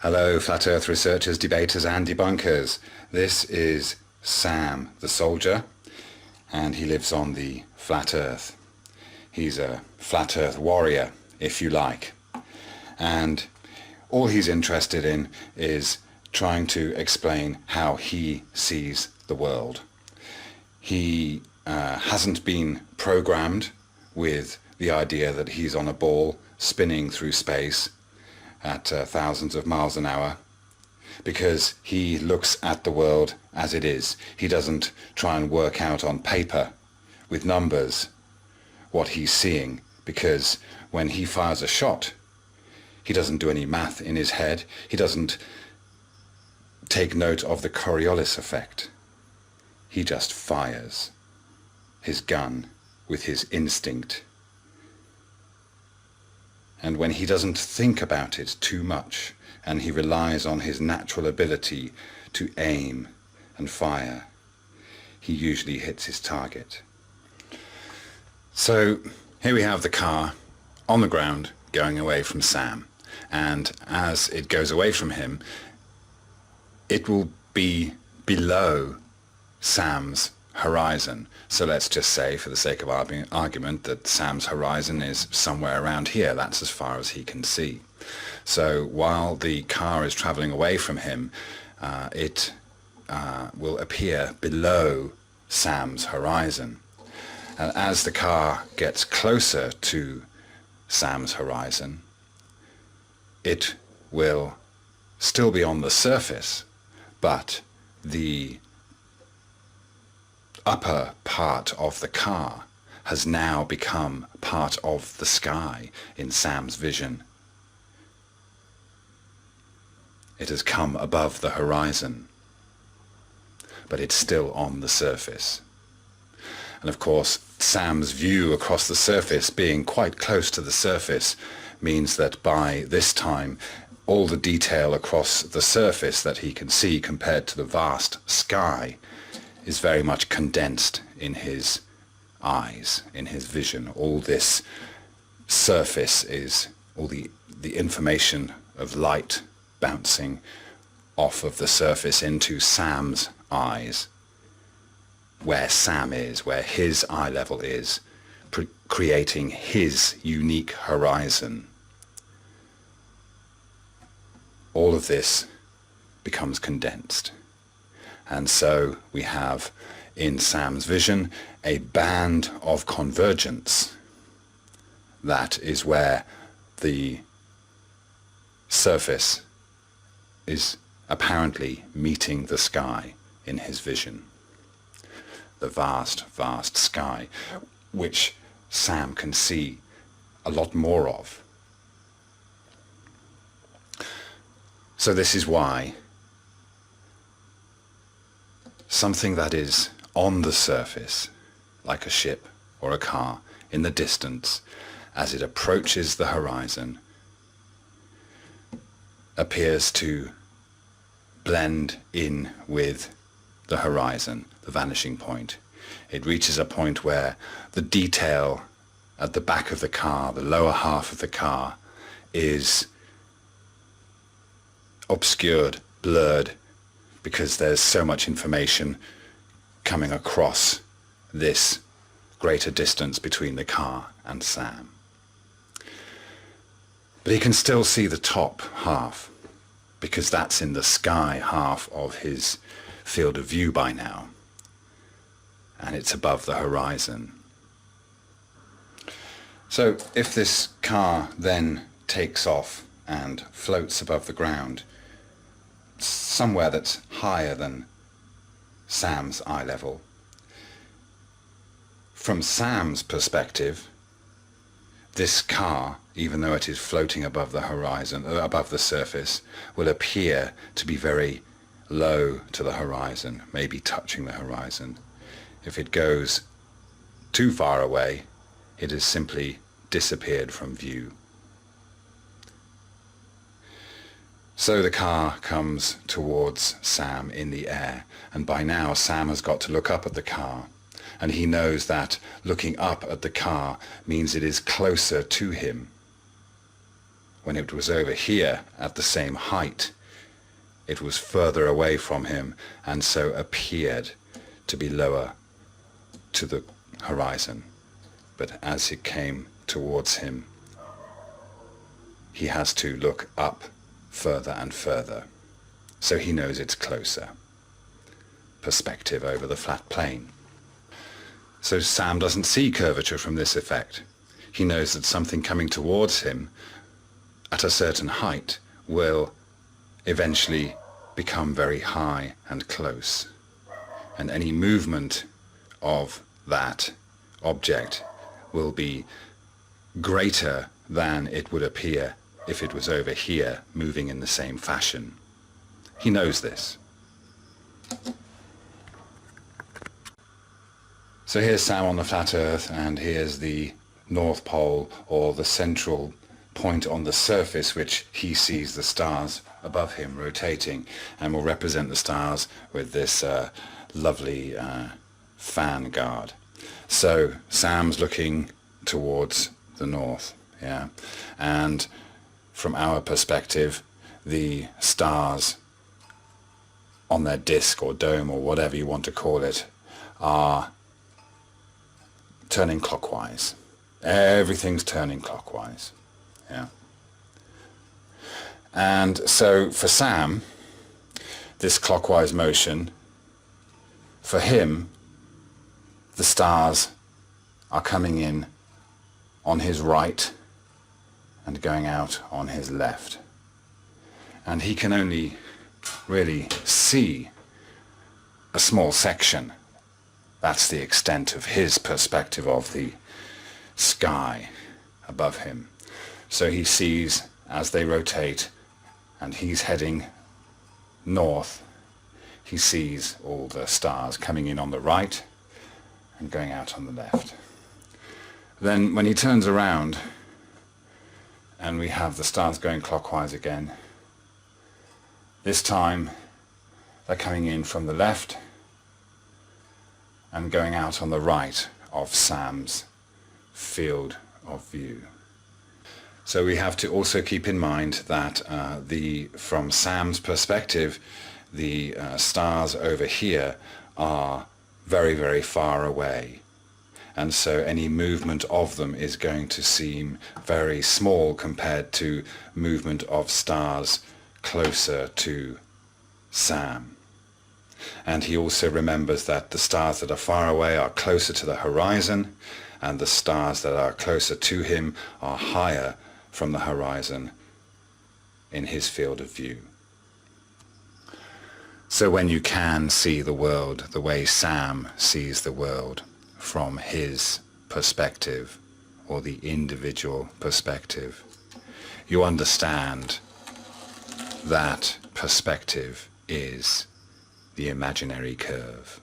Hello, Flat Earth researchers, debaters and debunkers. This is Sam the Soldier, and he lives on the Flat Earth. He's a Flat Earth warrior, if you like. And all he's interested in is trying to explain how he sees the world. He hasn't been programmed with the idea that he's on a ball spinning through space at thousands of miles an hour, because he looks at the world as it is. He doesn't try and work out on paper with numbers what he's seeing, because when he fires a shot, he doesn't do any math in his head. He doesn't take note of the Coriolis effect. He just fires his gun with his instinct. And when he doesn't think about it too much, and he relies on his natural ability to aim and fire, he usually hits his target. So here we have the car on the ground going away from Sam, and as it goes away from him, it will be below Sam's horizon. So let's just say, for the sake of argument, that Sam's horizon is somewhere around here. That's as far as he can see. So while the car is traveling away from him, it will appear below Sam's horizon. And as the car gets closer to Sam's horizon, it will still be on the surface, but the upper part of the car has now become part of the sky in Sam's vision. It has come above the horizon, but it's still on the surface. And of course, Sam's view across the surface, being quite close to the surface, means that by this time all the detail across the surface that he can see compared to the vast sky is very much condensed in his eyes, in his vision. All this surface is all the information of light bouncing off of the surface into Sam's eyes, where Sam is, where his eye level is, creating his unique horizon. All of this becomes condensed. And so we have in Sam's vision a band of convergence. That is where the surface is apparently meeting the sky in his vision. The vast, vast sky, which Sam can see a lot more of. So this is why something that is on the surface, like a ship or a car, in the distance, as it approaches the horizon, appears to blend in with the horizon, the vanishing point. It reaches a point where the detail at the back of the car, the lower half of the car, is obscured, blurred, because there's so much information coming across this greater distance between the car and Sam. But he can still see the top half, because that's in the sky half of his field of view by now, and it's above the horizon. So if this car then takes off and floats above the ground, somewhere that's higher than Sam's eye level, from Sam's perspective, this car, even though it is floating above the horizon, above the surface, will appear to be very low to the horizon, maybe touching the horizon. If it goes too far away, it has simply disappeared from view. So the car comes towards Sam in the air, and by now Sam has got to look up at the car, and he knows that looking up at the car means it is closer to him, when it was over here at the same height, it was further away from him and so appeared to be lower to the horizon. But as it came towards him, he has to look up further and further, so he knows it's closer. Perspective over the flat plane. So Sam doesn't see curvature from this effect. He knows that something coming towards him at a certain height will eventually become very high and close, and any movement of that object will be greater than it would appear if it was over here moving in the same fashion. He knows this. So here's Sam on the flat Earth, and here's the North Pole, or the central point on the surface which he sees the stars above him rotating, and will represent the stars with this lovely fan guard. So Sam's looking towards the north, yeah, and from our perspective the stars on their disk or dome or whatever you want to call it are turning clockwise. Everything's turning clockwise, yeah. And so for Sam, this clockwise motion, for him, the stars are coming in on his right and going out on his left. And he can only really see a small section. That's the extent of his perspective of the sky above him. So he sees as they rotate, and he's heading north, he sees all the stars coming in on the right and going out on the left. Then when he turns around and we have the stars going clockwise again, this time they're coming in from the left and going out on the right of Sam's field of view. So we have to also keep in mind that from Sam's perspective, the stars over here are very, very far away. And so any movement of them is going to seem very small compared to movement of stars closer to Sam. And he also remembers that the stars that are far away are closer to the horizon, and the stars that are closer to him are higher from the horizon in his field of view. So when you can see the world the way Sam sees the world, from his perspective, or the individual perspective, you understand that perspective is the imaginary curve.